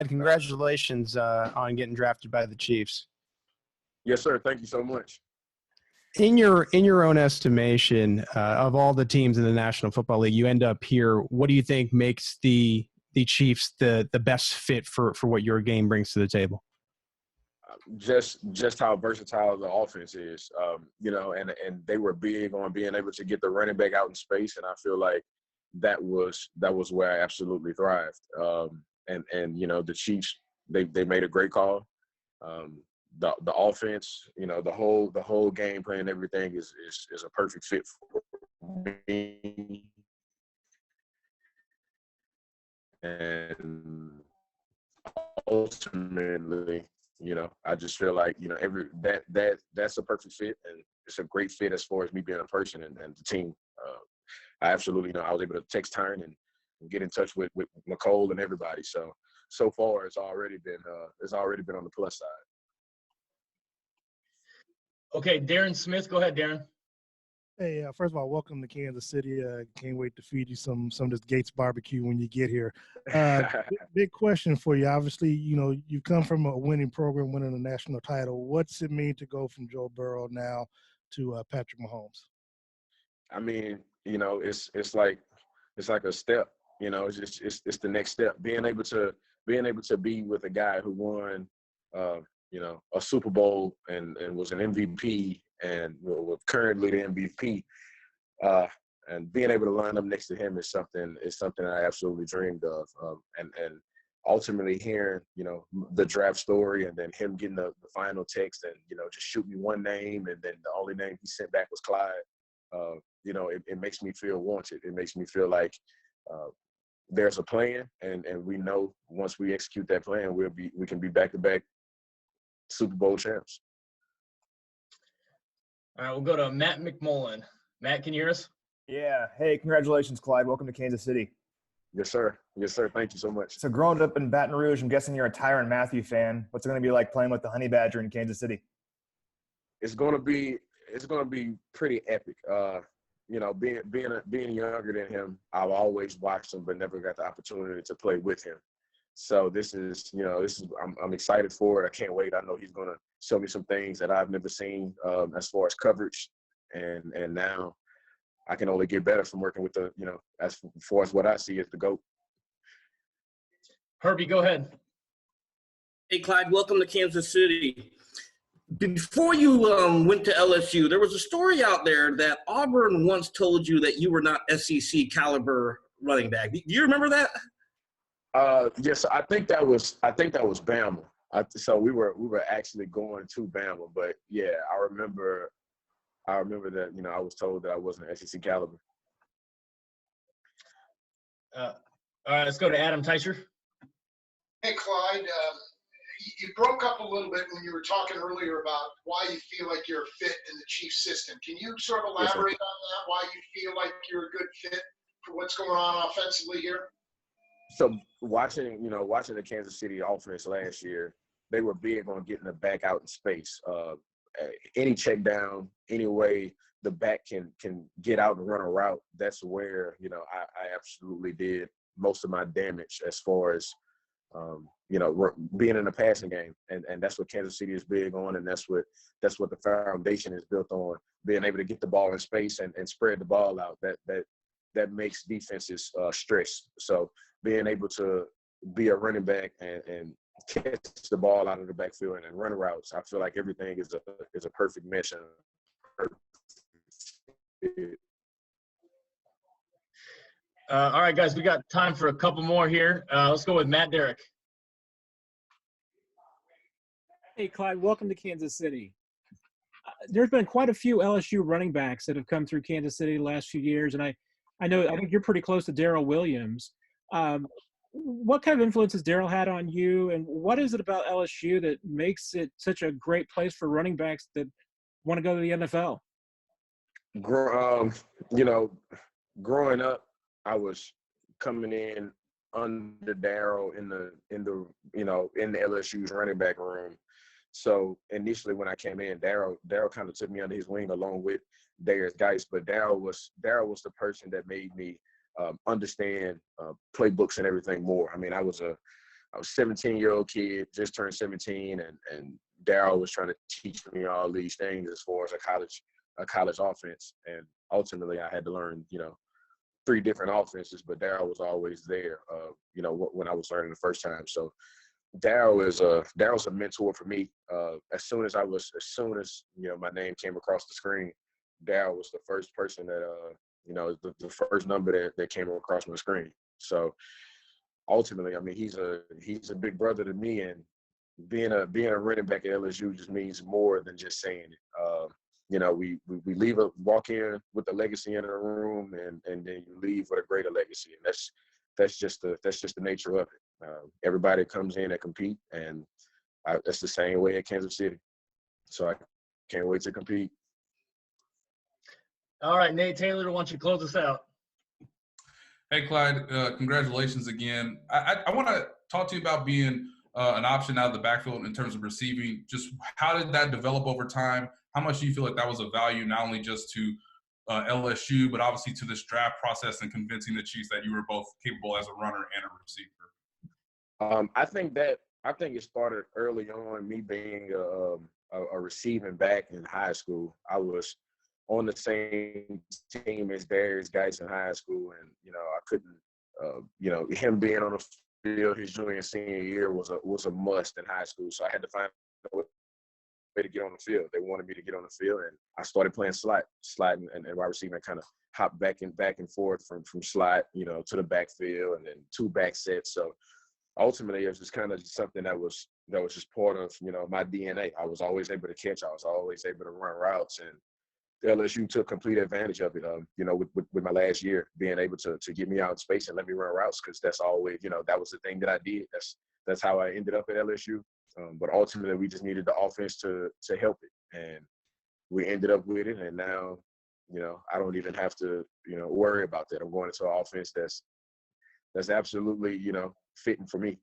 Congratulations on getting drafted by the Chiefs. Yes, sir. Thank you so much. In your own estimation, of all the teams in the National Football League, you end up here. What do you think makes the Chiefs the best fit for what your game brings to the table? Just how versatile the offense is, and they were big on being able to get the running back out in space, and I feel like that was where I absolutely thrived. The Chiefs, they made a great call. The offense, the whole game plan, everything is a perfect fit for me. And ultimately, I just feel like, that's a perfect fit, and it's a great fit as far as me being a person and the team. I absolutely, I was able to text Tyron and get in touch with Nicole and everybody. So far it's already been on the plus side. Okay, Darren Smith, go ahead, Darren. Hey, first of all, welcome to Kansas City. Can't wait to feed you some of this Gates barbecue when you get here. Big question for you. Obviously, you've come from a winning program, winning a national title. What's it mean to go from Joe Burrow now to Patrick Mahomes? I mean, it's like a step. It's the next step. Being able to be with a guy who won, a Super Bowl and was an MVP and was currently the MVP, and being able to line up next to him is something that I absolutely dreamed of. And ultimately hearing, the draft story and then him getting the final text and, just shoot me one name and then the only name he sent back was Clyde. It makes me feel wanted. It makes me feel like there's a plan, and we know once we execute that plan, we can be back-to-back Super Bowl champs. All right, we'll go to Matt McMullen. Matt, can you hear us? Yeah. Hey, congratulations, Clyde. Welcome to Kansas City. Yes, sir. Yes, sir. Thank you so much. So growing up in Baton Rouge, I'm guessing you're a Tyrann Mathieu fan. What's it going to be like playing with the Honey Badger in Kansas City? It's going to be pretty epic. Being younger than him, I've always watched him but never got the opportunity to play with him. So I'm excited for it. I can't wait. I know he's going to show me some things that I've never seen as far as coverage, and now I can only get better from working with as far as what I see as the GOAT. Herbie, go ahead. Hey, Clyde, welcome to Kansas City. Before you went to LSU, there was a story out there that Auburn once told you that you were not SEC caliber running back. Do you remember that? Yes, I think that was Bama. So we were actually going to Bama, but yeah, I remember that I was told that I wasn't SEC caliber. All right, let's go to Adam Teicher. Hey, Clyde, you broke up a little bit when you were talking earlier about why you feel like you're a fit in the Chiefs system. Can you sort of elaborate on that, why you feel like you're a good fit for what's going on offensively here? So watching the Kansas City offense last year, they were big on getting the back out in space. Any check down, any way the back can get out and run a route, that's where, I absolutely did most of my damage as far as, being in the passing game. And that's what Kansas City is big on, and that's what the foundation is built on, being able to get the ball in space and spread the ball out. That makes defenses stress. So being able to be a running back and catch the ball out of the backfield and run routes, I feel like everything is a perfect mesh. All right, guys, we got time for a couple more here. Let's go with Matt Derrick. Hey, Clyde, welcome to Kansas City. There's been quite a few LSU running backs that have come through Kansas City the last few years, and I think you're pretty close to Darrell Williams. What kind of influence has Darrell had on you, and what is it about LSU that makes it such a great place for running backs that want to go to the NFL? Growing up, I was coming in under Darrell in the LSU's running back room. So initially when I came in, Darrell kind of took me under his wing along with Darius Geis, but Darrell was the person that made me understand playbooks and everything more. I mean, I was I was a 17-year-old kid, just turned 17, and Daryl was trying to teach me all these things as far as a college offense. And ultimately, I had to learn, 3 different offenses, but Daryl was always there, when I was learning the first time. So Daryl's a mentor for me. As soon as my name came across the screen, Daryl was the first person that the first number that came across my screen. So ultimately, I mean, he's a big brother to me, and being a running back at LSU just means more than just saying it. We walk in with a legacy in the room, and then you leave with a greater legacy, and that's just the nature of it. Everybody comes in and compete, and that's the same way at Kansas City. So I can't wait to compete. All right, Nate Taylor, why don't you close us out? Hey, Clyde, congratulations again. I want to talk to you about being an option out of the backfield in terms of receiving. Just how did that develop over time? How much do you feel like that was of value, not only just to LSU, but obviously to this draft process and convincing the Chiefs that you were both capable as a runner and a receiver? I think it started early on, me being a receiving back in high school. I was on the same team as Darius Geis in high school, and I couldn't, him being on the field his junior and senior year was a must in high school. So I had to find a way to get on the field. They wanted me to get on the field, and I started playing slot and wide receiver, and kind of hop back and forth from slot, to the backfield, and then 2 back sets. So ultimately, it was just kind of something that was just part of my DNA. I was always able to catch. I was always able to run routes, and LSU took complete advantage of it. With my last year, being able to get me out in space and let me run routes, because that's always that was the thing that I did. That's how I ended up at LSU. But ultimately, we just needed the offense to help it, and we ended up with it. And now, I don't even have to worry about that. I'm going into an offense that's absolutely fitting for me.